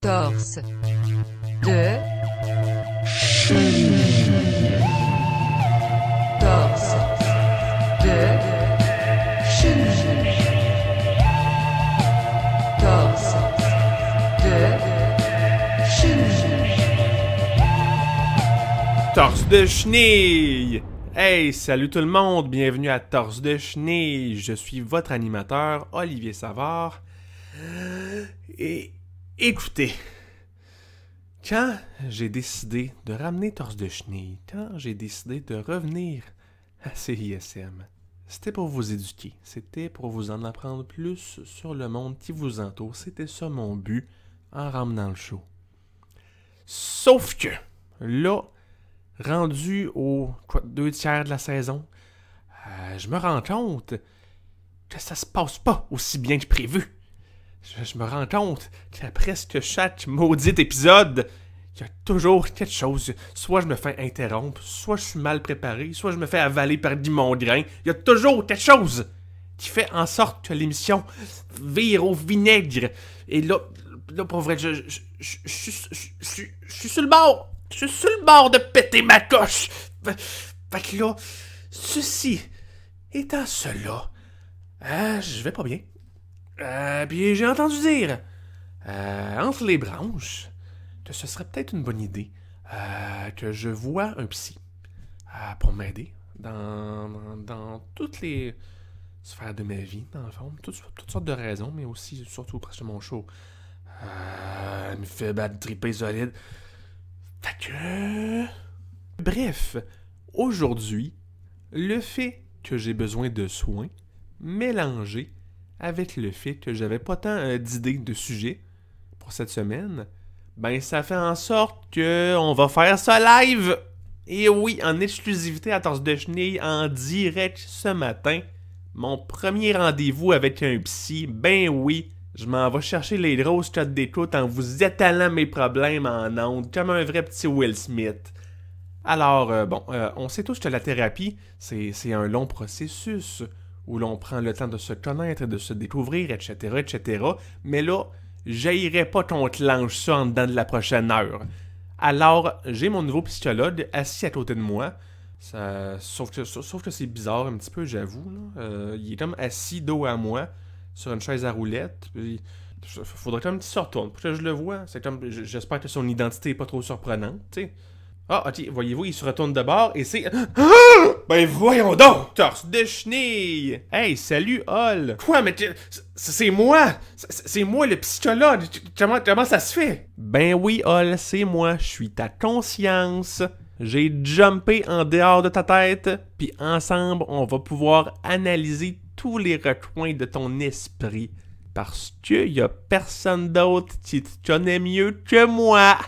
Torse de torse de chenille. Torse de chenille. Torse de chenille! Hey, salut tout le monde, bienvenue à Torse de chenille. Je suis votre animateur, Olivier Savard. Et écoutez, quand j'ai décidé de ramener Torse de chenille, quand j'ai décidé de revenir à CISM, c'était pour vous éduquer, c'était pour vous en apprendre plus sur le monde qui vous entoure. C'était ça mon but en ramenant le show. Sauf que, là, rendu aux 2/3 de la saison, je me rends compte que ça se passe pas aussi bien que prévu. Je me rends compte qu'à presque chaque maudit épisode, il y a toujours quelque chose. Soit je me fais interrompre, soit je suis mal préparé, soit je me fais avaler par Guy Mongrain. Il y a toujours quelque chose qui fait en sorte que l'émission vire au vinaigre. Et là pour vrai, je suis sur le bord. Je suis sur le bord de péter ma coche. Fait que là, ceci étant cela, je vais pas bien. Puis j'ai entendu dire, entre les branches, que ce serait peut-être une bonne idée que je voie un psy pour m'aider dans toutes les sphères de ma vie, dans le fond, toutes sortes de raisons, mais aussi, surtout, presque mon show. Elle me fait battre triper solide. Fait que... Bref, aujourd'hui, le fait que j'ai besoin de soins mélangé avec le fait que j'avais pas tant d'idées de sujets pour cette semaine, ben ça fait en sorte que on va faire ça live! Et oui, en exclusivité à Torse de chenille, en direct ce matin, mon premier rendez-vous avec un psy, ben oui, je m'en vais chercher les grosses cotes d'écoute en vous étalant mes problèmes en ondes, comme un vrai petit Will Smith. Alors, on sait tous que la thérapie, c'est un long processus où l'on prend le temps de se connaître, de se découvrir, etc., etc. Mais là, j'haïrais pas qu'on te lance ça en dedans de la prochaine heure. Alors, j'ai mon nouveau psychologue assis à côté de moi. Sauf que c'est bizarre un petit peu, j'avoue. Il est comme assis dos à moi, sur une chaise à roulettes. Puis, faudrait comme qu'il se retourne pour que je le vois. C'est comme, j'espère que son identité est pas trop surprenante, tu sais. Ah, ok, voyez-vous, il se retourne de bord et c'est... Ben voyons donc! Torse de chenille! Hey, salut, Hall! Quoi, mais c'est moi! C'est moi le psychologue! Comment ça se fait? Ben oui, Hall, c'est moi. Je suis ta conscience. J'ai jumpé en dehors de ta tête, puis ensemble, on va pouvoir analyser tous les recoins de ton esprit. Parce que y a personne d'autre qui te connaît mieux que moi!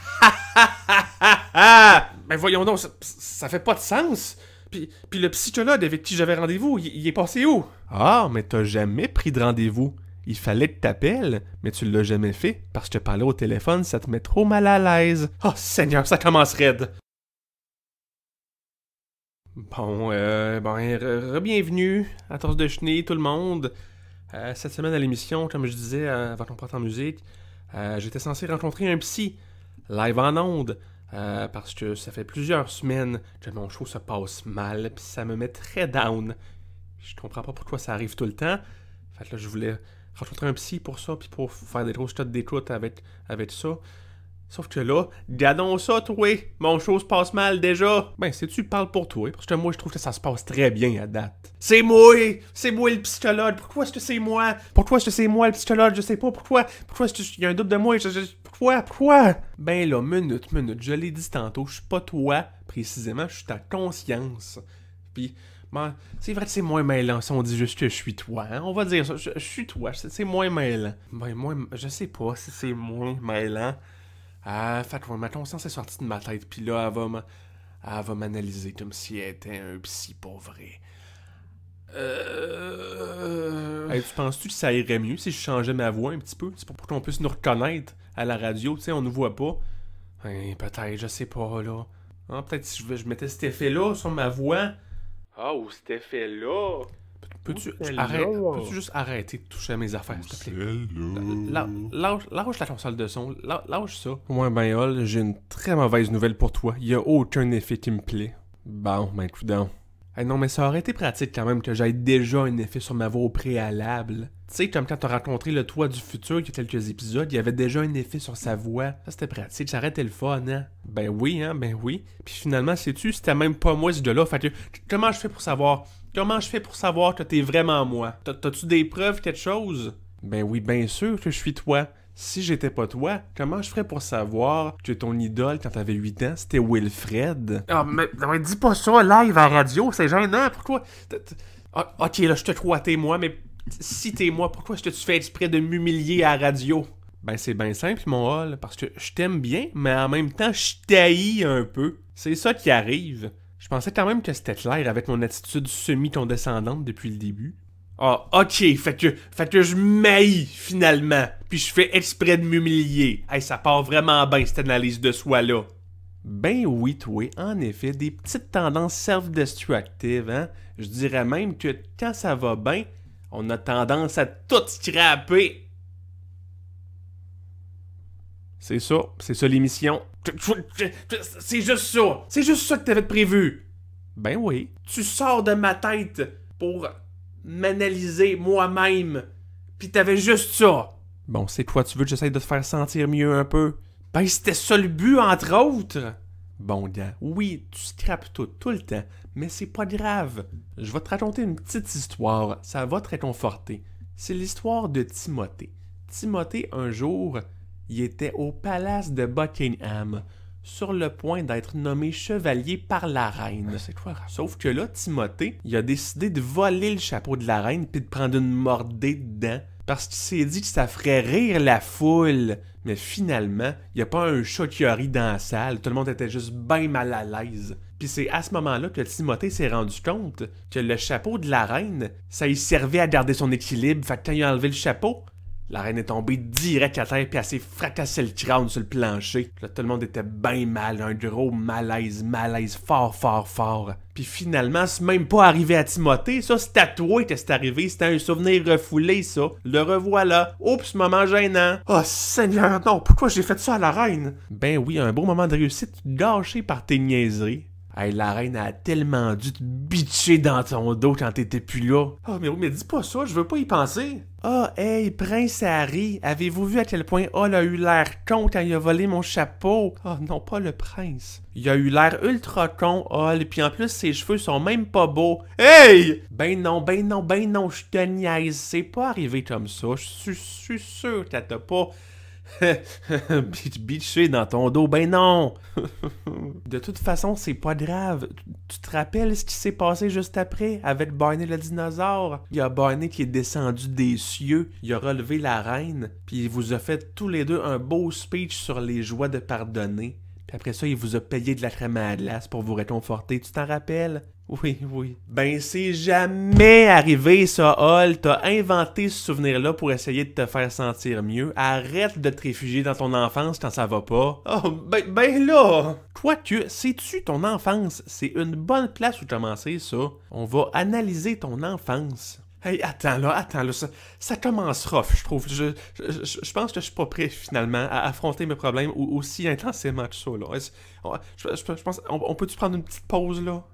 Ben voyons donc, ça fait pas de sens! Puis le psychologue avec qui j'avais rendez-vous, il est passé où? Ah, mais t'as jamais pris de rendez-vous. Il fallait que t'appelles, mais tu l'as jamais fait, parce que parler au téléphone, ça te met trop mal à l'aise. Oh Seigneur, ça commence raide! Bon, bienvenue à Torse de chenille, tout le monde. Cette semaine à l'émission, comme je disais avant qu'on parte en musique, j'étais censé rencontrer un psy, live en ondes, parce que ça fait plusieurs semaines que mon show se passe mal, puis ça me met très down. Je comprends pas pourquoi ça arrive tout le temps. Fait que là, je voulais rencontrer un psy pour ça, puis pour faire des grosses cotes d'écoute avec ça. Sauf que là, gardons ça, toi! Mon show se passe mal déjà! Ben, tu parles pour toi, parce que moi, je trouve que ça se passe très bien à date. C'est moi! C'est moi le psychologue! Pourquoi est-ce que c'est moi? Pourquoi est-ce que c'est moi le psychologue? Je sais pas pourquoi! Pourquoi est-ce qu'il y a un doute de moi? Pourquoi? Ben là, minute, je l'ai dit tantôt, je suis pas toi, précisément, je suis ta conscience. Puis, ben, c'est vrai que c'est moins mêlant si on dit juste que je suis toi, hein? On va dire ça, je suis toi, c'est moins mêlant. Ben, moi, je sais pas si c'est moins mêlant. Fait que ma conscience est sortie de ma tête, puis là, elle va m'analyser comme si elle était un psy pour vrai. Hey, tu penses-tu que ça irait mieux si je changeais ma voix un petit peu? C'est pour qu'on puisse nous reconnaître à la radio, tu sais, on nous voit pas. Peut-être, je sais pas, là. Peut-être si je mettais cet effet-là sur ma voix. Ou cet effet-là. Peux-tu Celle-là. peux-tu juste arrêter de toucher à mes affaires, s'il te plaît? Celle-là. Lâche la console de son. Lâche ça. Ouais, ben, Hall, j'ai une très mauvaise nouvelle pour toi. Y a aucun effet qui me plaît. Bon, ben, coudonc. Hey, non, mais ça aurait été pratique quand même que j'aie déjà un effet sur ma voix au préalable. Tu sais, comme quand t'as rencontré le toi du futur il y a quelques épisodes, il y avait déjà un effet sur sa voix. Ça, c'était pratique, ça aurait été le fun, hein? Ben oui, Puis finalement, sais-tu, c'était même pas moi ce gars-là. Fait que, comment je fais pour savoir? Comment je fais pour savoir que t'es vraiment moi? T'as-tu des preuves, quelque chose? Ben oui, bien sûr que je suis toi. Si j'étais pas toi, comment je ferais pour savoir que ton idole quand t'avais 8 ans, c'était Wilfred? Ah, mais dis pas ça live à radio, c'est gênant, pourquoi? Ok, là, je te crois, t'es moi, mais si t'es moi, pourquoi est-ce que tu fais exprès de m'humilier à la radio? Ben c'est bien simple, mon Hall, parce que je t'aime bien, mais en même temps, je t'haïs un peu. C'est ça qui arrive. Je pensais quand même que c'était clair avec mon attitude semi-condescendante depuis le début. Ah, ok, fait que je m'haïs, finalement, puis je fais exprès de m'humilier. Hey, ça part vraiment bien, cette analyse de soi-là. Ben oui, toi, en effet, des petites tendances self-destructives, hein? Je dirais même que quand ça va bien, on a tendance à tout scraper. C'est ça l'émission. C'est juste ça que t'avais prévu. Ben oui. Tu sors de ma tête pour m'analyser moi-même, pis t'avais juste ça. Bon, c'est quoi, tu veux que j'essaye de te faire sentir mieux un peu? Ben c'était ça le but, entre autres. Bon, gars, oui, tu scrapes tout le temps, mais c'est pas grave. Je vais te raconter une petite histoire, ça va te réconforter. C'est l'histoire de Timothée. Timothée, un jour, il était au palace de Buckingham, sur le point d'être nommé chevalier par la reine. C'est quoi? Sauf que là, Timothée, il a décidé de voler le chapeau de la reine puis de prendre une mordée dedans. Parce qu'il s'est dit que ça ferait rire la foule. Mais finalement, il n'y a pas un chat qui a ri dans la salle. Tout le monde était juste bien mal à l'aise. Puis c'est à ce moment-là que Timothée s'est rendu compte que le chapeau de la reine, ça y servait à garder son équilibre. Fait que quand il a enlevé le chapeau, la reine est tombée direct à terre puis elle s'est fracassé le crâne sur le plancher. Là, tout le monde était bien mal, un gros malaise fort. Puis finalement, c'est même pas arrivé à Timothée, ça, c'est à toi que c'est arrivé, c'était un souvenir refoulé, ça. Le revoilà. Oups, moment gênant. Oh Seigneur, non, pourquoi j'ai fait ça à la reine? Ben oui, un beau moment de réussite gâché par tes niaiseries. Hey, la reine a tellement dû te bitcher dans ton dos quand t'étais plus là. Oh, mais dis pas ça, je veux pas y penser. Ah, hey, Prince Harry, avez-vous vu à quel point Hall a eu l'air con quand il a volé mon chapeau? Ah, non, pas le prince. Il a eu l'air ultra con, Hall, puis en plus, ses cheveux sont même pas beaux. Hey! Ben non, je te niaise, c'est pas arrivé comme ça. Je suis sûr que t'as pas... bitché dans ton dos, ben non! De toute façon, c'est pas grave. Tu te rappelles ce qui s'est passé juste après avec Barney le dinosaure? Il y a Barney qui est descendu des cieux, il a relevé la reine, puis il vous a fait tous les deux un beau speech sur les joies de pardonner. Puis après ça, il vous a payé de la crème à glace pour vous réconforter. Tu t'en rappelles? Oui. Ben, c'est jamais arrivé, ça, Hall. T'as inventé ce souvenir-là pour essayer de te faire sentir mieux. Arrête de te réfugier dans ton enfance quand ça va pas. Oh, ben là! Quoique, sais-tu, ton enfance, c'est une bonne place où commencer, ça. On va analyser ton enfance. Hey, attends là, ça commence rough, je trouve. Je pense que je suis pas prêt, finalement, à affronter mes problèmes aussi intensément que ça, là. Je pense, on peut-tu prendre une petite pause, là?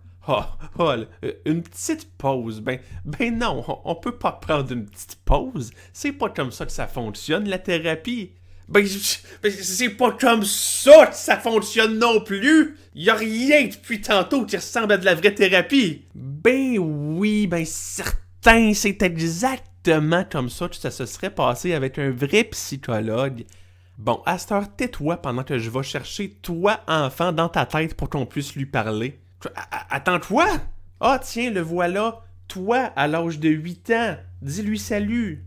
Une petite pause? Ben non, on peut pas prendre une petite pause. C'est pas comme ça que ça fonctionne, la thérapie. Ben c'est pas comme ça que ça fonctionne non plus! Y a rien depuis tantôt qui ressemble à de la vraie thérapie! Ben oui, ben certain, c'est exactement comme ça que ça se serait passé avec un vrai psychologue. Bon, à cette heure, tais-toi pendant que je vais chercher toi, enfant, dans ta tête pour qu'on puisse lui parler. Attends, toi? Ah, tiens, le voilà. Toi, à l'âge de 8 ans. Dis-lui salut.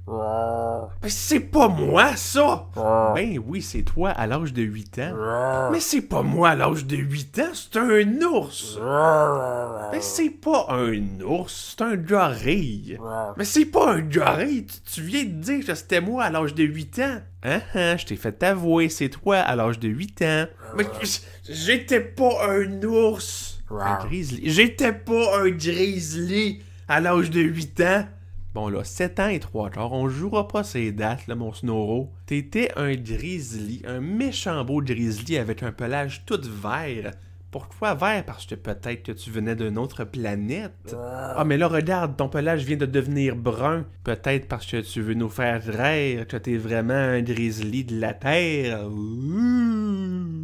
Mais c'est pas moi, ça! Ben oui, c'est toi, à l'âge de 8 ans. Mais c'est pas moi, à l'âge de 8 ans, c'est un ours! Mais c'est pas un ours, c'est un gorille. Mais c'est pas un gorille! Tu viens de dire que c'était moi à l'âge de 8 ans! Je t'ai fait avouer, c'est toi, à l'âge de 8 ans. Mais j'étais pas un ours! Un grizzly. J'étais pas un grizzly! à l'âge de 8 ans? Bon là, 7 ans et 3 quarts, on jouera pas ces dates, là, mon Snoro. T'étais un grizzly, un méchant beau grizzly avec un pelage tout vert. Pourquoi vert? Parce que peut-être que tu venais d'une autre planète. Ah, mais là, regarde, ton pelage vient de devenir brun. Peut-être parce que tu veux nous faire rire que t'es vraiment un grizzly de la Terre. Ouh.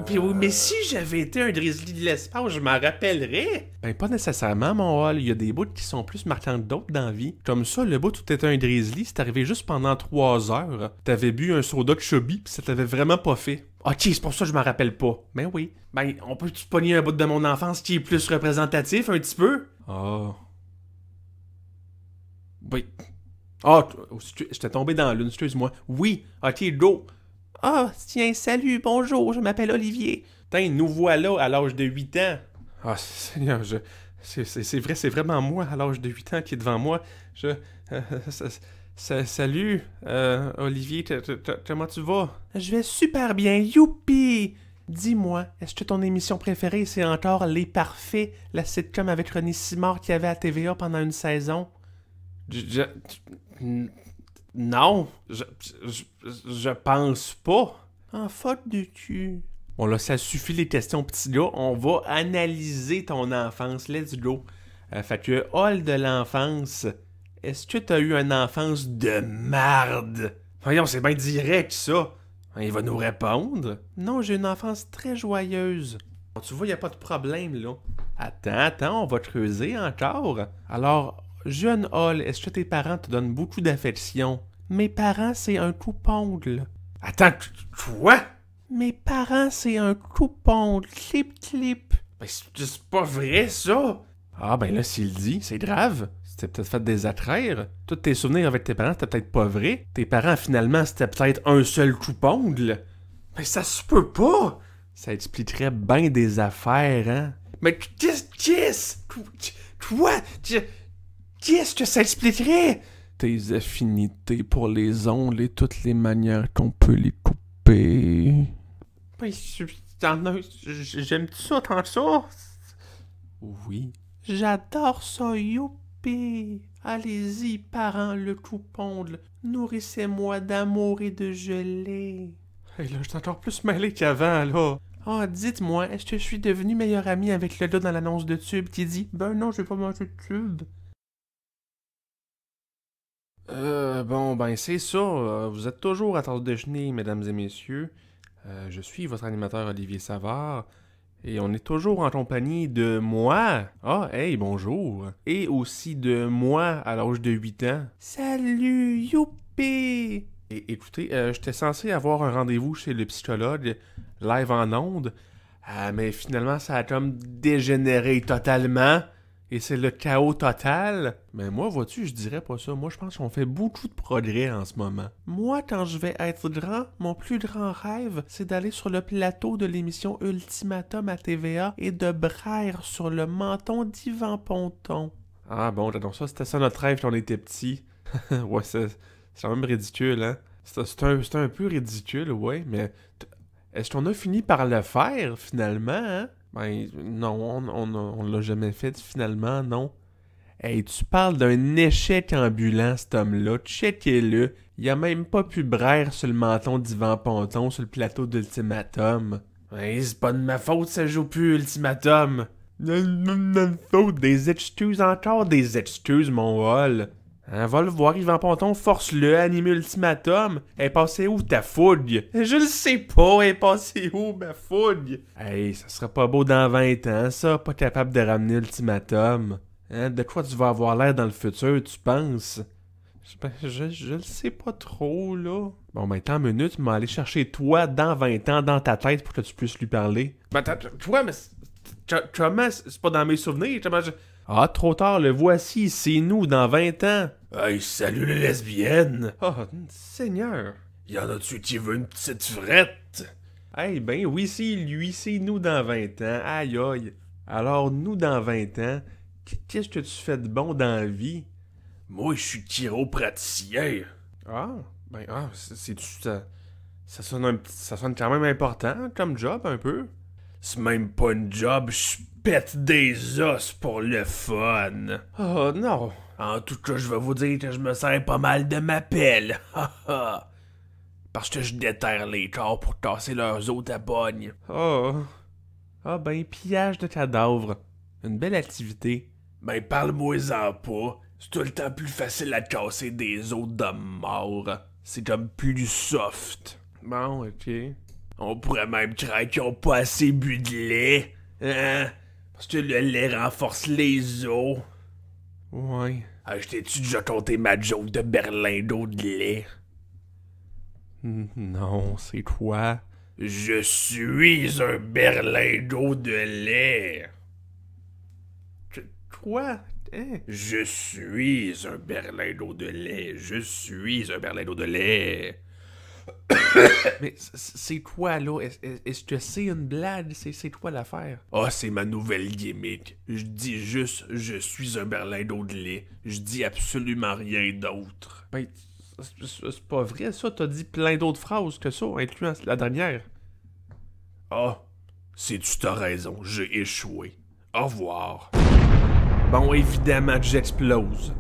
Puis oui, mais si j'avais été un grizzly de l'espace, je m'en rappellerais. Ben, pas nécessairement, mon Hall. Il y a des bouts qui sont plus marquants que d'autres dans la vie. Comme ça, le bout où t'étais un grizzly, c'est arrivé juste pendant 3 heures. T'avais bu un soda de chubby, pis ça t'avait vraiment pas fait. Ok, c'est pour ça que je m'en rappelle pas. Ben oui. Ben, on peut-tu pogner un bout de mon enfance qui est plus représentatif, un petit peu? Ah. Oui. Ah, j'étais tombé dans la lune, excuse-moi. Oui, ok, go. Ah, tiens, salut, bonjour, je m'appelle Olivier. Tiens, nous voilà à l'âge de 8 ans. Ah, Seigneur, c'est vrai, c'est vraiment moi, à l'âge de 8 ans, qui est devant moi. Salut, Olivier, comment tu vas? Je vais super bien, youpi! Dis-moi, est-ce que ton émission préférée, c'est encore Les Parfaits, la sitcom avec René Simard qu'il y avait à TVA pendant une saison? Non, je pense pas. En faute de cul. Bon là, ça suffit les questions, petit gars. On va analyser ton enfance. Let's go. Fait que, hall de l'enfance, est-ce que t'as eu une enfance de marde? Voyons, c'est bien direct, ça. Il va nous répondre. Non, j'ai une enfance très joyeuse. Bon, tu vois, y a pas de problème, là. Attends, on va creuser encore. Alors, jeune Hall, est-ce que tes parents te donnent beaucoup d'affection? Mes parents, c'est un coupongle. Attends, quoi? Mes parents, c'est un coupongle. Clip, clip. Ben, c'est pas vrai, ça. Ah, ben là, s'il dit, c'est grave. C'était peut-être fait des attraires. Tous tes souvenirs avec tes parents, c'était peut-être pas vrai. Tes parents, finalement, c'était peut-être un seul coupongle. Mais ça se peut pas. Ça expliquerait bien des affaires, hein? Mais quoi? Qu'est-ce que ça expliquerait? Tes affinités pour les ongles et toutes les manières qu'on peut les couper. Ben, j'aime ça tant que ça. Oui. J'adore ça, youpi! Allez-y, parents, le coupongle. Nourrissez-moi d'amour et de gelée. Hey, là, je suis encore plus mêlé qu'avant, là. Ah, dites-moi, est-ce que je suis devenu meilleur ami avec le gars dans l'annonce de tube qui dit « Ben non, je vais pas manger de tube ». Bon, ben c'est ça. Vous êtes toujours à tasse déjeuner, mesdames et messieurs. Je suis votre animateur Olivier Savard. Et on est toujours en compagnie de moi. Ah, hey, bonjour. Et aussi de moi à l'âge de 8 ans. Salut, youpi! Et écoutez, j'étais censé avoir un rendez-vous chez le psychologue, live en ondes. Mais finalement, ça a comme dégénéré totalement. Et c'est le chaos total. Mais moi, vois-tu, je dirais pas ça. Moi, je pense qu'on fait beaucoup de progrès en ce moment. Moi, quand je vais être grand, mon plus grand rêve, c'est d'aller sur le plateau de l'émission Ultimatum à TVA et de braire sur le menton d'Yvan Ponton. Ah bon, donc ça, c'était ça notre rêve quand on était petit. Ouais, c'est quand même ridicule, hein? C'est un peu ridicule, ouais, mais est-ce qu'on a fini par le faire, finalement, hein? Ben, non, on l'a jamais fait, finalement, non. Hey, tu parles d'un échec ambulant, cet homme-là. Checkez-le. Il a même pas pu braire sur le menton d'Yvan Ponton sur le plateau d'Ultimatum. Hey, c'est pas de ma faute, ça joue plus Ultimatum. Faute, des excuses, encore des excuses, mon Hall. Hein, va le voir, Yvan Ponton, force-le à animer Ultimatum. Elle est passée où, ta fougue? Je le sais pas, elle est passée où, ma fougue? Hey, ça serait pas beau dans 20 ans, ça, pas capable de ramener Ultimatum. Hein, de quoi tu vas avoir l'air dans le futur, tu penses? Je le sais pas trop, là. Bon, ben, tant minute, m'en aller chercher toi dans 20 ans dans ta tête pour que tu puisses lui parler. Ben, toi, mais comment? C'est pas dans mes souvenirs, comment je... Ah, trop tard, le voici, c'est nous, dans 20 ans. Hey, salut les lesbiennes! Oh, Seigneur! Y en a-tu qui veut une petite frette? Hey, ben oui, c'est lui, c'est nous dans 20 ans, aïe aïe. Alors, nous dans 20 ans, qu'est-ce que tu fais de bon dans la vie? Moi, je suis chiropraticien. Ah, ben, ça sonne quand même important comme job, un peu. C'est même pas une job, je pète des os pour le fun. Oh non. En tout cas, je vais vous dire que je me sers pas mal de ma pelle. Parce que je déterre les corps pour casser leurs os à bogne. Oh. Ah ben, pillage de cadavres. Une belle activité. Ben, parle-moi-en pas. C'est tout le temps plus facile à casser des os d'hommes morts. C'est comme plus soft. Bon, ok. On pourrait même craindre qu'ils ont pas assez bu de lait. Hein? Parce que le lait renforce les os. Ouais. Ah, je t'ai-tu déjà compté ma joke de berlin d'eau de lait? Non, c'est quoi? Je suis un berlin d'eau de lait. Quoi? Hein? Je suis un berlin d'eau de lait. Je suis un berlin d'eau de lait. Mais c'est quoi, là? Est-ce que c'est une blague? C'est quoi l'affaire? Ah, c'est ma nouvelle gimmick. Je dis juste « Je suis un berlin d'eau de lait ». Je dis absolument rien d'autre. Ben, c'est pas vrai, ça. T'as dit plein d'autres phrases que ça, incluant la dernière. Ah, c'est-tu t'as raison, j'ai échoué. Au revoir. Bon, évidemment que j'explose.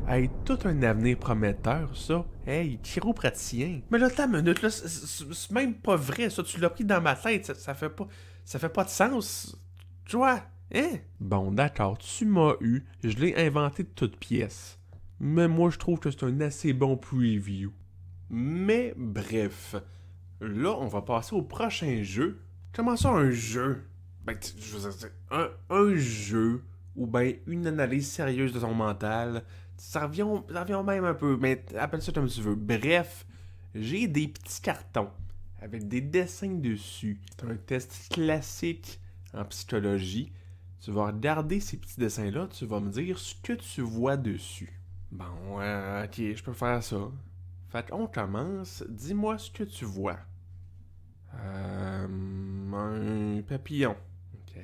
Hey, tout un avenir prometteur, ça. Hey, chiropraticien. Mais là, ta minute, là, c'est même pas vrai, ça. Tu l'as pris dans ma tête, ça fait pas de sens. Tu vois, hein? Bon, d'accord, tu m'as eu, je l'ai inventé de toutes pièces. Mais moi, je trouve que c'est un assez bon preview. Mais, bref. Là, on va passer au prochain jeu. Comment ça, un jeu? Ben, je veux dire, un jeu, ou ben une analyse sérieuse de ton mental. Ça revient même un peu, mais appelle ça comme tu veux. Bref, j'ai des petits cartons avec des dessins dessus. C'est un test classique en psychologie. Tu vas regarder ces petits dessins-là, tu vas me dire ce que tu vois dessus. Bon, ok, je peux faire ça. Fait qu'on commence. Dis-moi ce que tu vois. Un papillon. Ok.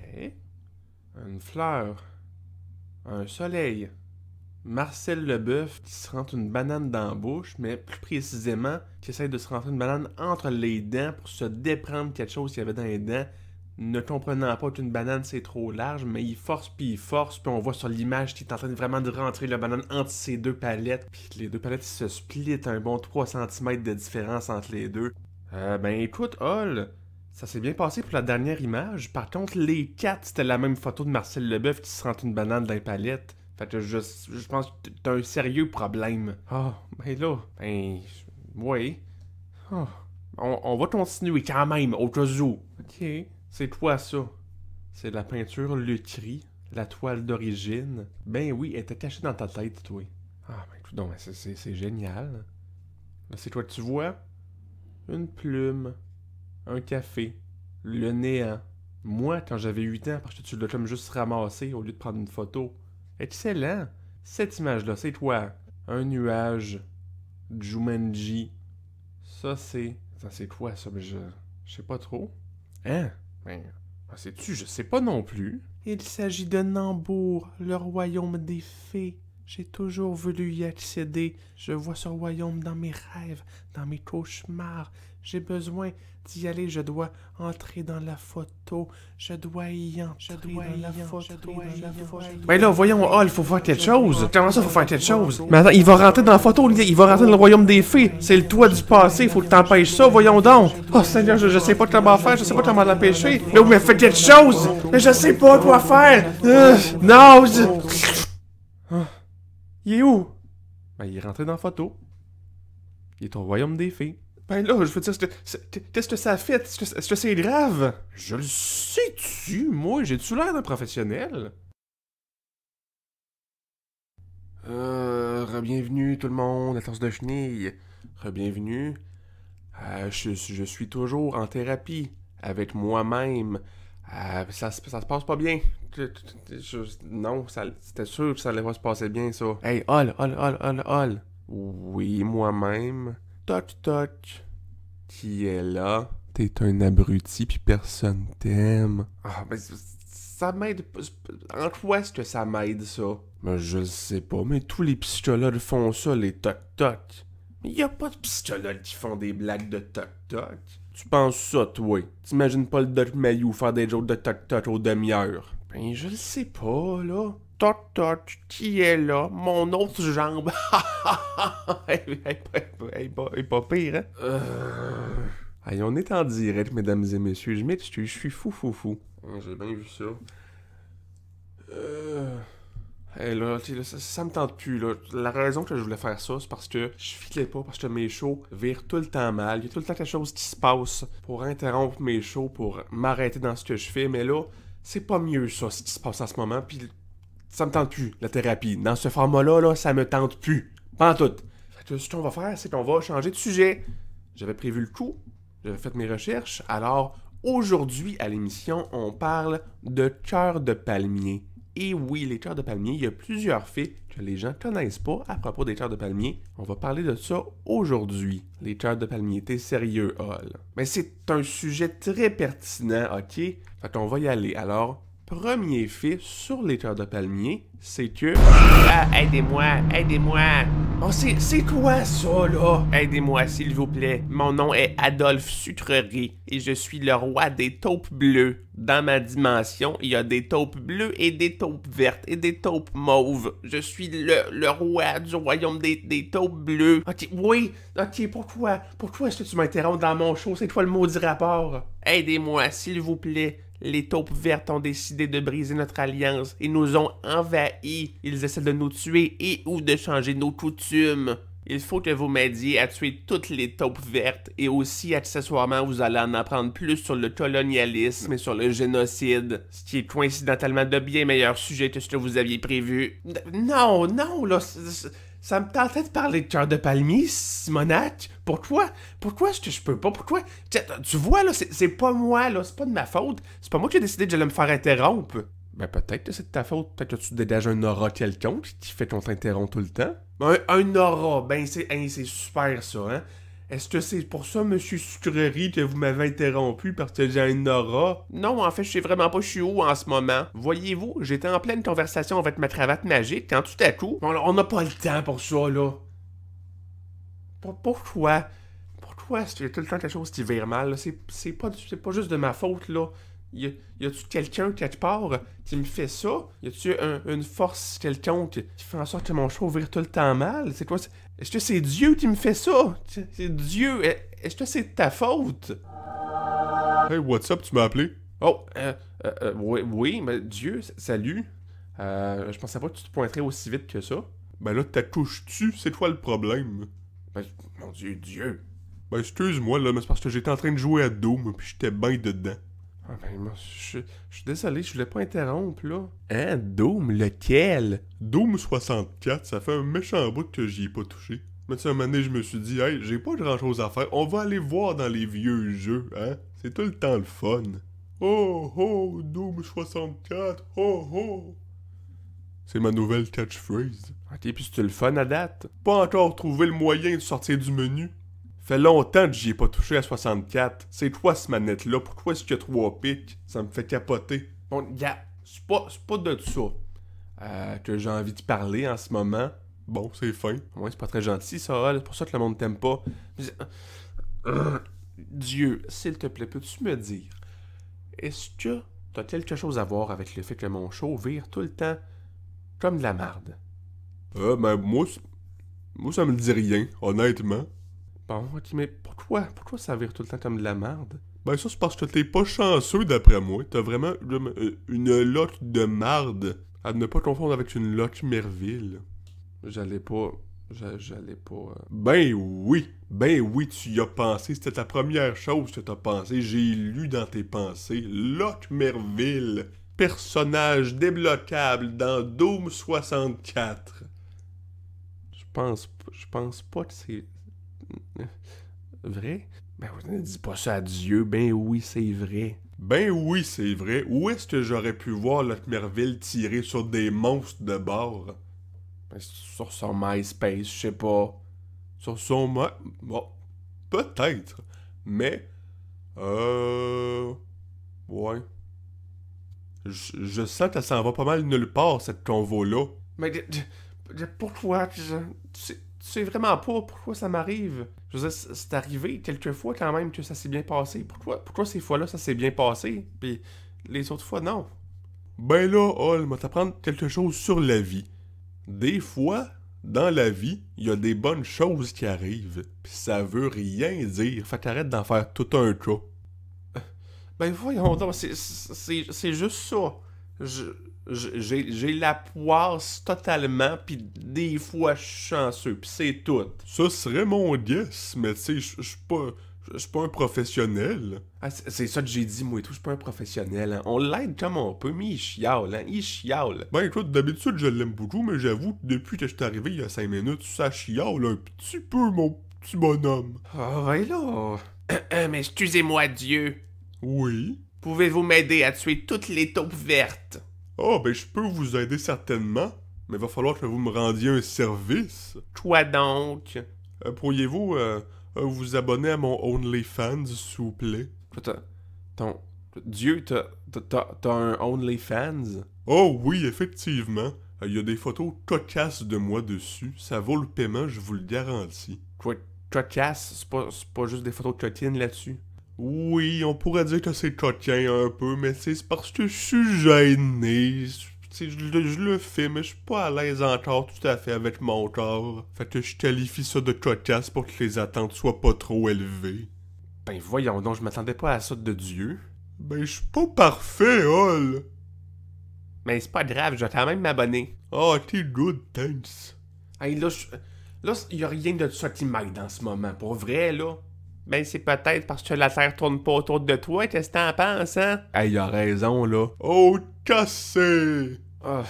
Une fleur. Un soleil. Marcel Leboeuf qui se rentre une banane dans la bouche, mais plus précisément, qui essaie de se rentrer une banane entre les dents pour se déprendre quelque chose qu'il y avait dans les dents, ne comprenant pas qu'une banane c'est trop large, mais il force, puis on voit sur l'image qu'il est en train vraiment de rentrer la banane entre ses deux palettes, puis les deux palettes se splitent un bon 3 cm de différence entre les deux. Ben écoute, Hall, ça s'est bien passé pour la dernière image. Par contre, les 4, c'était la même photo de Marcel Leboeuf qui se rentre une banane dans les palettes. Fait que je pense que t'as un sérieux problème. Ah, ben là, oui. Oh, on va continuer quand même, au cas où. Ok, c'est quoi ça? C'est la peinture Lucry, la toile d'origine. Ben oui, elle était cachée dans ta tête, toi. Ah, ben tout donc, c'est génial. Là, c'est quoi que tu vois? Une plume, un café, le néant. Moi, quand j'avais 8 ans, parce que tu l'as comme juste ramassé au lieu de prendre une photo. Excellent! Cette image-là, c'est quoi? Un nuage. Jumanji. Ça, c'est quoi, ça? Mais je sais pas trop. Hein? Ben, sais-tu, je sais pas non plus. Il s'agit de Nambour, le royaume des fées. J'ai toujours voulu y accéder. Je vois ce royaume dans mes rêves, dans mes cauchemars. J'ai besoin d'y aller. Je dois entrer dans la photo. Je dois y entrer dans la photo. Ben là, voyons, il faut faire quelque chose. Comment ça, faut faire quelque chose? Mais attends, il va rentrer dans la photo, il va rentrer dans le royaume des fées. C'est le toit du passé, faut que t'empêches ça, voyons donc. Oh Seigneur, je sais pas comment faire, je sais pas comment l'empêcher. Mais oui, mais fais quelque chose! Mais je sais pas quoi faire! Non! Il est où? Ben, il est rentré dans la photo. Il est au royaume des fées. Ben là, je veux dire, qu'est-ce que ça a fait? Est-ce que c'est grave? Je le sais-tu, moi? J'ai-tu l'air d'un professionnel? Bienvenue tout le monde, à Torse de Chenille. Bienvenue. Je suis toujours en thérapie avec moi-même. Ça se passe pas bien. Non, c'était sûr que ça allait pas se passer bien, ça. Hey, Hall. Oui, moi-même. Toc. Qui est là? T'es un abruti pis personne t'aime. Ah, ben, ça m'aide. En quoi est-ce que ça m'aide, ça? Ben, je le sais pas, mais tous les psychologues font ça, les toc-toc. Mais y a pas de psychologues qui font des blagues de toc-toc. Tu penses ça, toi? T'imagines pas le Doc Mayou faire des jokes de toc-toc aux demi-heures? Ben, je le sais pas, là. Toc-toc, qui est là? Mon autre jambe. Elle est pas pire, hein? Hey, on est en direct, mesdames et messieurs. Je m'excuse, je suis fou. J'ai bien vu ça. Hey, là, ça me tente plus, là. La raison que je voulais faire ça, c'est parce que je filais pas, parce que mes shows virent tout le temps mal. Il y a tout le temps quelque chose qui se passe pour interrompre mes shows, pour m'arrêter dans ce que je fais. Mais là, c'est pas mieux, ça, ce qui se passe en ce moment. Puis ça me tente plus, la thérapie. Dans ce format-là, là, ça me tente plus. Pas en tout. Fait que ce qu'on va faire, c'est qu'on va changer de sujet. J'avais prévu le coup, j'avais fait mes recherches. Alors, aujourd'hui, à l'émission, on parle de cœur de palmier. Et oui, les cœurs de palmier, il y a plusieurs faits que les gens connaissent pas à propos des cœurs de palmier. On va parler de ça aujourd'hui. Les cœurs de palmier, t'es sérieux, Hall? Mais c'est un sujet très pertinent, ok? Fait qu'on va y aller. Alors, premier fait sur les cœurs de palmier, c'est que... Ah, aidez-moi! Oh, c'est quoi ça, là? Aidez-moi, s'il vous plaît. Mon nom est Adolphe Sucrerie et je suis le roi des taupes bleues. Dans ma dimension, il y a des taupes bleues et des taupes vertes et des taupes mauves. Je suis le roi du royaume des taupes bleues. Ok, oui, ok, pourquoi est-ce que tu m'interromps dans mon show? C'est toi le maudit rapport. Aidez-moi, s'il vous plaît. Les taupes vertes ont décidé de briser notre alliance et nous ont envahis. Ils essaient de nous tuer et ou de changer nos coutumes. Il faut que vous m'aidiez à tuer toutes les taupes vertes et aussi accessoirement vous allez en apprendre plus sur le colonialisme et sur le génocide, ce qui est coïncidentalement de bien meilleurs sujets que ce que vous aviez prévu. Non, là, ça me tentait de parler de cœur de palmier, Simonac. Pourquoi est-ce que je peux pas? Pourquoi? Tu vois, là, c'est pas moi, là, c'est pas de ma faute. C'est pas moi qui ai décidé que j'allais me faire interrompre. Ben peut-être que c'est de ta faute. Peut-être que tu dégages un aura quelconque qui fait qu'on t'interrompt tout le temps. Un aura, ben c'est super ça, hein? Est-ce que c'est pour ça, monsieur Sucrerie, que vous m'avez interrompu parce que j'ai un aura? Non, en fait, je sais vraiment pas je suis où en ce moment. Voyez-vous, j'étais en pleine conversation avec ma cravate magique quand tout à coup... On n'a pas le temps pour ça, là. Pourquoi? Pourquoi est-ce qu'il y a tout le temps quelque chose qui vire mal? Là? C'est pas juste de ma faute, là. Y a-tu quelqu'un quelque part qui me fait ça? Y a-tu une force quelconque qui fait en sorte que mon show vire tout le temps mal? C'est quoi? Est-ce que c'est Dieu qui me fait ça? C'est Dieu. Est-ce que c'est de ta faute? Hey, what's up, tu m'as appelé? Oh, oui, mais Dieu, salut. Je pensais pas que tu te pointerais aussi vite que ça. Ben là, t'accouches-tu? C'est toi le problème. Ben, mon Dieu. Ben, excuse-moi, là, mais c'est parce que j'étais en train de jouer à Doom, puis j'étais ben dedans. Ah ben, moi, je suis désolé, je voulais pas interrompre, là. Hein, Doom, lequel? Doom 64, ça fait un méchant bout que j'y ai pas touché. Mais tu sais, un moment donné, je me suis dit, hey, j'ai pas grand-chose à faire, on va aller voir dans les vieux jeux, hein? C'est tout le temps le fun. Oh, Doom 64, oh. C'est ma nouvelle catchphrase. Ok, puis c'est le fun à date? Pas encore trouvé le moyen de sortir du menu. Fait longtemps que j'y ai pas touché à 64. C'est toi, cette manette-là. Pourquoi est-ce qu'il y a 3 pics? Ça me fait capoter. Bon, c'est pas de ça que j'ai envie de parler en ce moment. Bon, c'est fin. Ouais, c'est pas très gentil, ça. C'est pour ça que le monde t'aime pas. Dieu, s'il te plaît, peux-tu me dire, est-ce que t'as quelque chose à voir avec le fait que mon show vire tout le temps comme de la marde? Ben, moi, ça me dit rien, honnêtement. Bon, ok, mais pourquoi ça vire tout le temps comme de la merde? Ben ça, c'est parce que t'es pas chanceux d'après moi. T'as vraiment une lotte de marde à ne pas confondre avec une lotte Merville. J'allais pas... Ben oui, tu y as pensé. C'était ta première chose que t'as pensé. J'ai lu dans tes pensées. Lotte Merville, personnage débloquable dans Doom 64. Je pense pas que c'est... Vrai? Ben, ne dis pas ça à Dieu. Ben oui, c'est vrai. Ben oui, c'est vrai. Où est-ce que j'aurais pu voir Lotte Merville tirer sur des monstres de bord? Ben, sur son MySpace, je sais pas. Sur son Bon, peut-être. Mais... Ouais. Je sens que ça s'en va pas mal nulle part, cette convo-là. Mais pourquoi? Tu sais vraiment pas pourquoi ça m'arrive. Je veux dire, c'est arrivé quelques fois quand même que ça s'est bien passé. Pourquoi ces fois-là, ça s'est bien passé, puis les autres fois, non? Ben là, Hall, m'a t'apprendre quelque chose sur la vie. Des fois, dans la vie, il y a des bonnes choses qui arrivent, pis ça veut rien dire. Fait qu'arrête d'en faire tout un cas. Ben voyons donc, c'est juste ça. J'ai la poisse totalement, pis des fois je suis chanceux, pis c'est tout. Ça serait mon guess, mais tu sais, je suis pas un professionnel. Ah, c'est ça que j'ai dit, moi et tout, je suis pas un professionnel. Hein. On l'aide comme on peut, mais il chiale, hein, il chiale. Ben écoute, d'habitude je l'aime beaucoup, mais j'avoue que depuis que je suis arrivé il y a 5 minutes, ça chiale un petit peu, mon petit bonhomme. Ah, ouais là. Mais excusez-moi, Dieu. Oui? Pouvez-vous m'aider à tuer toutes les taupes vertes? Ah, ben je peux vous aider certainement, mais va falloir que vous me rendiez un service. Toi donc. Pourriez-vous vous abonner à mon OnlyFans, s'il vous plaît? Dieu, t'as un OnlyFans? Oh oui, effectivement. Il y a des photos cocasses de moi dessus. Ça vaut le paiement, je vous le garantis. Cocasse, c'est pas juste des photos de cotines là-dessus. Oui, on pourrait dire que c'est coquin un peu, mais c'est parce que je suis gêné. Je le fais, mais je suis pas à l'aise encore tout à fait avec mon corps. Fait que je qualifie ça de cocasse pour que les attentes soient pas trop élevées. Ben voyons donc, je m'attendais pas à ça de Dieu. Ben je suis pas parfait, Hall. Mais c'est pas grave, je vais quand même m'abonner. Ah, t'es good, thanks. Hey, là, y a rien de ça qui m'aide en ce moment, pour vrai, là. Ben, c'est peut-être parce que la Terre tourne pas autour de toi, qu'est-ce que t'en penses, hein? Hey, il a raison, là. Oh, cassé! Oh,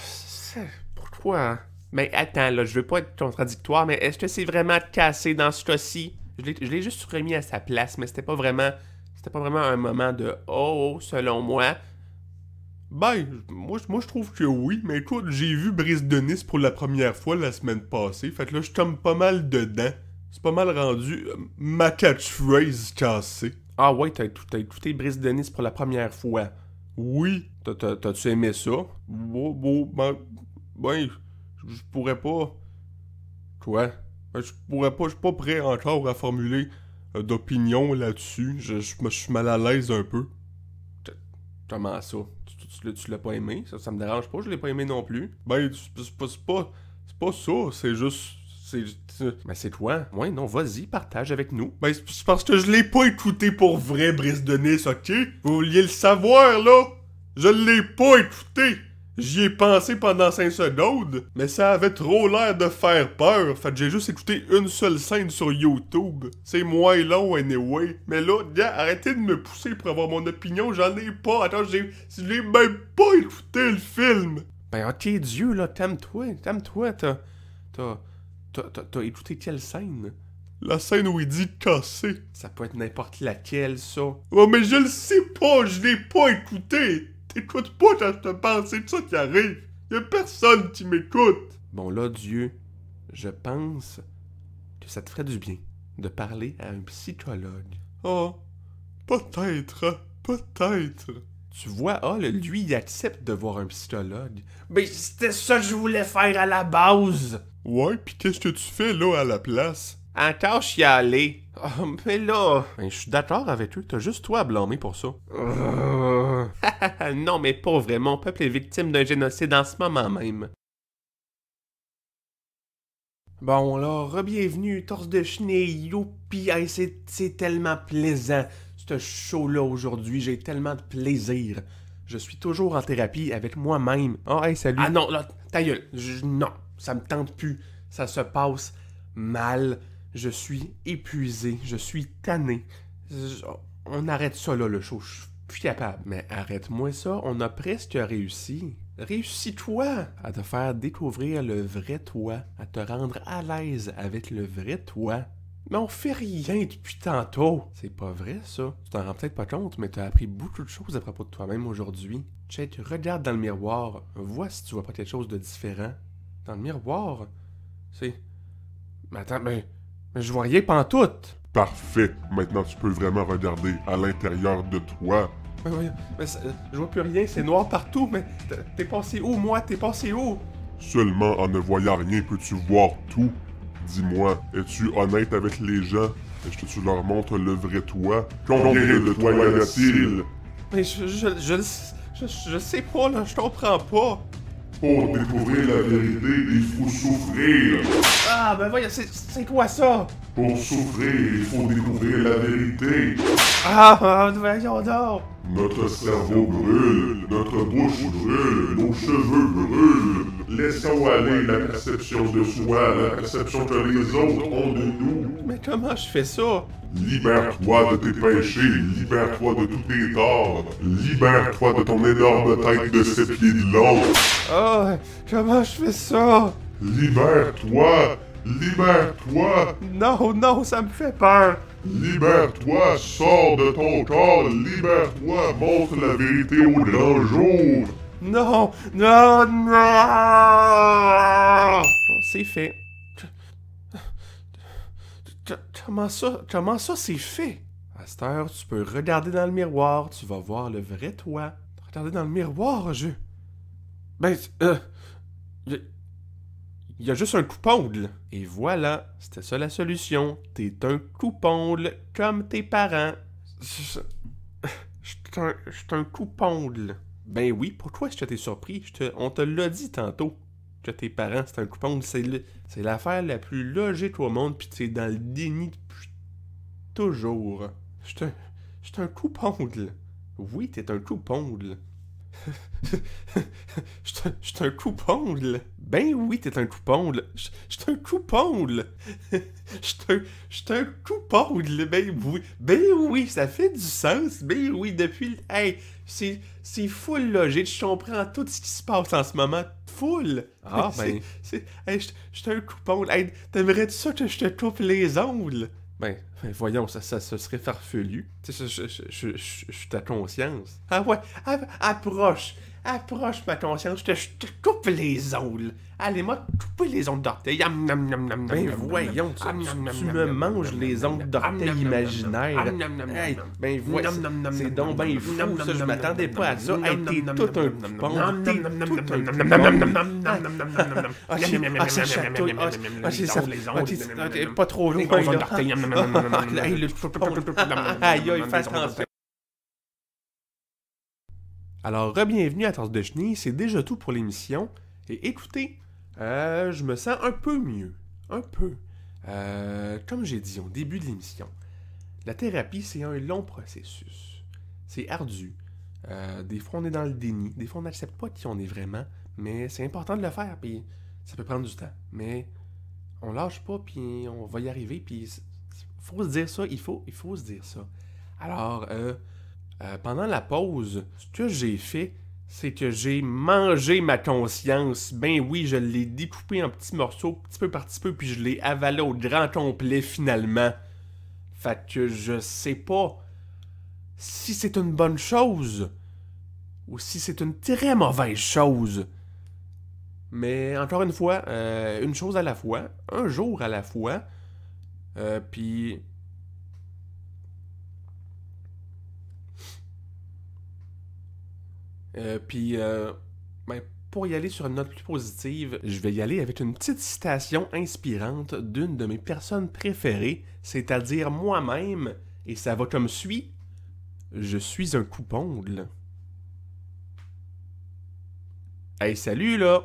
pourquoi? Mais attends, là, je veux pas être contradictoire, mais est-ce que c'est vraiment cassé dans ce cas-ci? Je l'ai juste remis à sa place, mais c'était pas vraiment un moment de « Oh, selon moi ». Ben, moi je trouve que oui, mais écoute, j'ai vu Brise de Nice pour la première fois la semaine passée, fait que là, je tombe pas mal dedans. C'est pas mal rendu ma catchphrase cassée. Ah ouais, t'as écouté Brise de Nice pour la première fois. Oui. T'as-tu aimé ça? Ben, je pourrais pas... Quoi? Ben, je suis pas prêt encore à formuler d'opinion là-dessus. Je suis mal à l'aise un peu. Comment ça? Tu l'as pas aimé? Ça me dérange pas, je l'ai pas aimé non plus. Ben, c'est pas ça, c'est juste... Mais c'est quoi? Ouais, non, vas-y, partage avec nous. Ben, c'est parce que je l'ai pas écouté pour vrai, Brise de Nice, ok? Vous vouliez le savoir, là? Je l'ai pas écouté! J'y ai pensé pendant 5 secondes, mais ça avait trop l'air de faire peur, fait que j'ai juste écouté une seule scène sur YouTube. C'est moins long, anyway. Mais là, gars, arrêtez de me pousser pour avoir mon opinion, j'en ai pas. Attends, je l'ai même pas écouté, le film! Ben, ok, Dieu, là, t'aimes-toi, t'as écouté quelle scène? La scène où il dit casser. Ça peut être n'importe laquelle, ça. Oh, mais je le sais pas, je l'ai pas écouté! T'écoutes pas quand je te parle, c'est ça qui arrive. Y'a personne qui m'écoute. Bon là, Dieu, je pense que ça te ferait du bien de parler à un psychologue. Oh, peut-être. Tu vois, lui, il accepte de voir un psychologue. Ben, c'était ça que je voulais faire à la base. Ouais, pis qu'est-ce que tu fais là à la place? Encore chialer. Oh, mais là... Ben, je suis d'accord avec eux, t'as juste toi à blâmer pour ça. Non, mais pas vrai, mon peuple est victime d'un génocide en ce moment même. Bon, là, re-bienvenue, torse de chenille, youpi, hey, c'est tellement plaisant, ce show-là aujourd'hui, j'ai tellement de plaisir. Je suis toujours en thérapie avec moi-même. Oh, hey, salut. Ah non, là, ta gueule, non, ça me tente plus, ça se passe mal. Je suis épuisé, je suis tanné. On arrête ça là, le show, je suis plus capable. Mais arrête-moi ça, on a presque réussi. Réussis-toi à te faire découvrir le vrai toi, à te rendre à l'aise avec le vrai toi. Mais on fait rien depuis tantôt. C'est pas vrai ça. Tu t'en rends peut-être pas compte, mais t'as appris beaucoup de choses à propos de toi-même aujourd'hui. Check, regarde dans le miroir, vois si tu vois pas quelque chose de différent. Dans le miroir, c'est... Mais attends, mais je vois rien pantoute. Parfait. Maintenant, tu peux vraiment regarder à l'intérieur de toi. Mais je vois plus rien, c'est noir partout, mais t'es passé où, moi? T'es passé où? Seulement en ne voyant rien peux-tu voir tout. Dis-moi, es-tu honnête avec les gens? Je leur montre le vrai toi. Combien de toi y en a-t-il? Mais je sais pas, là, je comprends pas. Pour découvrir la vérité, il faut souffrir. Ah, ben voyons, c'est quoi ça? Pour souffrir, il faut découvrir la vérité. Ah, voyons donc. Notre cerveau brûle, notre bouche brûle, nos cheveux brûlent. Laissons aller la perception de soi, la perception que les autres ont de nous. Mais comment je fais ça? Libère-toi de tes péchés, libère-toi de tous tes torts, libère-toi de ton énorme tête de 7 pieds de long. Ah, comment je fais ça? Libère-toi, libère-toi, Non, ça me fait peur. libère-toi, sors de ton corps, libère-toi, montre la vérité au grand jour. Non! Bon, c'est fait. Comment ça c'est fait? À cette heure, tu peux regarder dans le miroir, tu vas voir le vrai toi. Regarder dans le miroir, il y a juste un coupongle. Et voilà, c'était ça la solution. T'es un coupongle comme tes parents. Je suis un coupongle. Ben oui, pourquoi est-ce que t'es surpris? On te l'a dit tantôt que tes parents, c'est un coupongle. C'est l'affaire la plus logique au monde, pis t'es dans le déni depuis toujours. Je suis un coupongle. Oui, t'es un coupongle. Je suis un coupongle. Ben oui, t'es un coupongle. Je suis un coupongle. Je suis un coupongle. Ben oui, ça fait du sens. Ben oui, depuis... Hey, c'est full logique. Je comprends tout ce qui se passe en ce moment. Full. Ah, ben... Hey, je suis un coupongle. Hey, t'aimerais-tu ça que je te coupe les ongles? Ben voyons, ça serait farfelu. Tu sais, je suis ta conscience. Ah ouais, approche ma conscience, je te coupe les ongles. Allez, moi, couper les ongles d'orteil. Ben voyons, tu me manges les ongles d'orteil imaginaires. Hey, ben voyons, c'est donc ben fou, ça, je m'attendais pas à ça. Hey, t'es tout un coupon, t'es tout un coupon. Ah, ça chatouille, pas trop loin, aïe, fais attention. Alors, re-bienvenue à Tasse de Chenille, c'est déjà tout pour l'émission. Et écoutez, je me sens un peu mieux. Un peu. Comme j'ai dit au début de l'émission, la thérapie, c'est un long processus. C'est ardu. Des fois, on est dans le déni. Des fois, on n'accepte pas qui on est vraiment. Mais c'est important de le faire, puis ça peut prendre du temps. Mais on lâche pas, puis on va y arriver, puis faut se dire ça, il faut se dire ça. Alors, pendant la pause, ce que j'ai fait, c'est que j'ai mangé ma conscience. Ben oui, je l'ai découpé en petits morceaux, petit peu par petit peu, puis je l'ai avalé au grand complet finalement. Fait que je sais pas si c'est une bonne chose ou si c'est une très mauvaise chose. Mais encore une fois, une chose à la fois, un jour à la fois, puis... pour y aller sur une note plus positive, je vais y aller avec une petite citation inspirante d'une de mes personnes préférées, c'est-à-dire moi-même, et ça va comme suit. Je suis un coupongle. Hey, salut là!